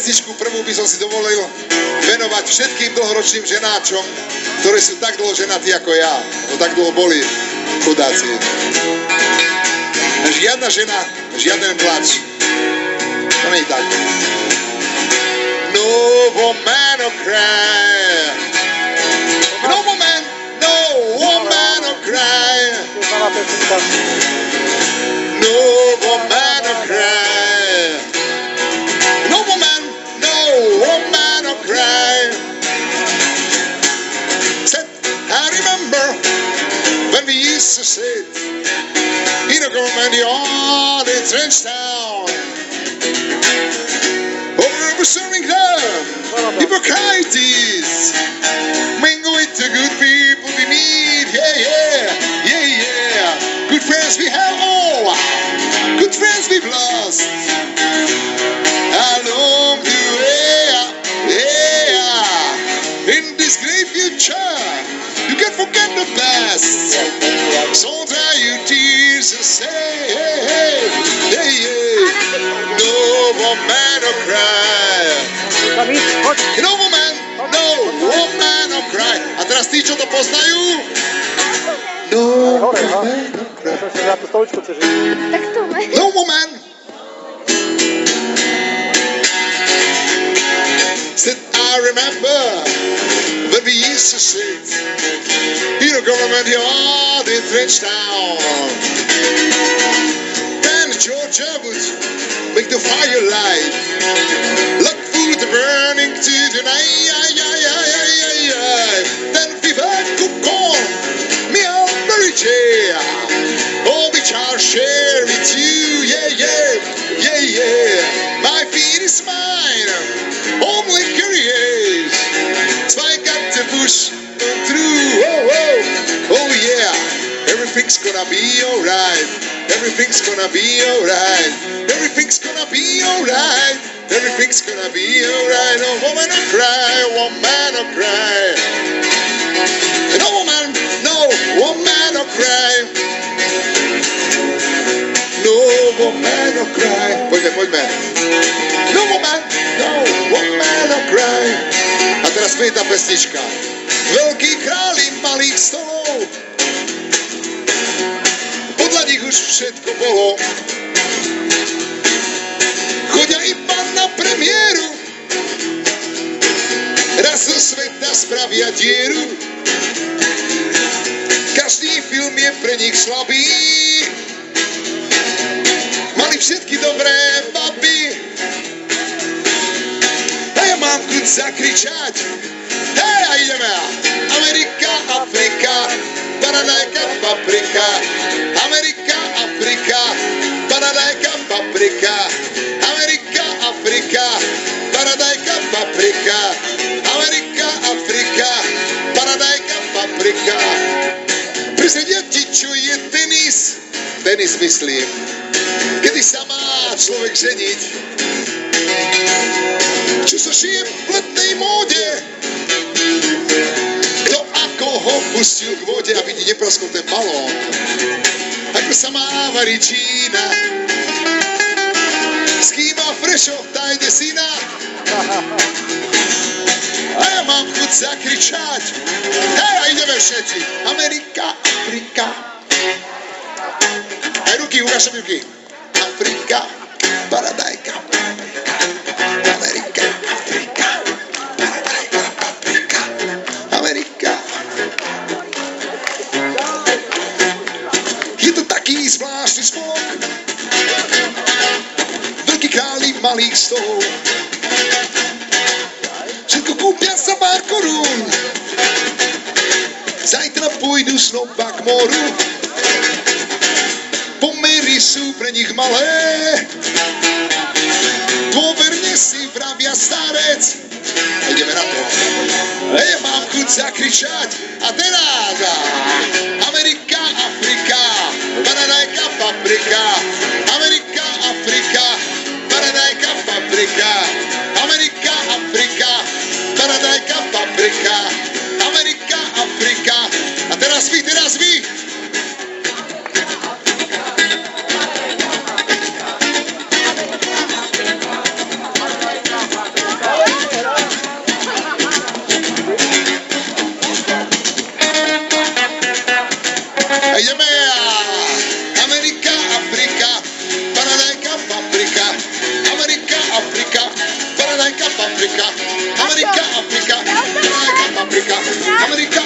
pesničku prvú by som si dovolil venovať všetkým dlhoročným ženáčom, ktorí sú tak dlho ženatí ako ja. To tak dlho boli chudáci. Žiadna žena, žiaden plač. To nie je tak. No woman no cry. No woman no cry. No woman no cry. No woman no cry. Said, I remember when we used to sit in a government yard in Trenchtown. Serving love, Hippocrates, mingle with the good people we meet, yeah. Good friends we have all, good friends we've lost, along the way, in this great future, you can forget the past, so dry your tears and say, no woman no cry. No woman no cry. A teraz tí, čo to poznajú? No woman no cry. No woman. Said I remember when we used to sit in a government yard in Trenchtown. Then Georgia would make the fire light, like food burning to the night. Then fever could call me out very chair. Oh, which I'll share with you, yeah. My feet is mine, home liquor is. Spike at the bush through, oh yeah. Everything's gonna be alright. Everything's gonna be alright. Everything's gonna be alright. Everything's gonna be alright. No woman no cry, woman no cry. No woman no cry. No woman no cry. Poďme. No woman no cry. A teraz spieva tá pesnička. Veľkí králi malých stolov, podľa nich už všetko bolo. Chodia iba na premiéru, raz zo sveta spravia dieru. Každý film je pre nich slabý, mali všetky dobré baby. A ja mám chuť zakričať, hej, a ideme. Amerika, Afrika, paradajka, paprika. Amerika, Afrika, paradajka, paprika. Amerika, Afrika, paradajka, paprika. Amerika, Afrika, paradajka, paprika. Prisvedia ti, čo je tenis? Tenis myslím. Kedy sa má človek ženiť? Čo sa šije v letnej móde? Kto ako ho pustil k vode, aby ti nepraskol ten balón? Ako sa má variť Čína? S kým má Frešo, tá ide syna? A ja mám chuť zakričať, hej, a ideme všetci. Amerika, Afrika. Aj ruky, ukážem ruky. Afrika, paradajka. Amerika, Afrika. Paradajka, paprika. Amerika. Je to taký zvláštny spolok. Veľkí králi malých stolov. Všetko kúpia za pár korún. Zajtra pôjdu snoba k moru. Pomery sú pre nich malé. Dôverne si vravia starec. A ideme na to. Ja mám chuť zakričať. A teraz Amerika, Afrika, paradajka, paprika. Amerika, Afrika, paradajka, paprika. Amerika, Afrika, paradajka, paprika. Amerika, Afrika. A teraz vy. Africa, America, Africa, America,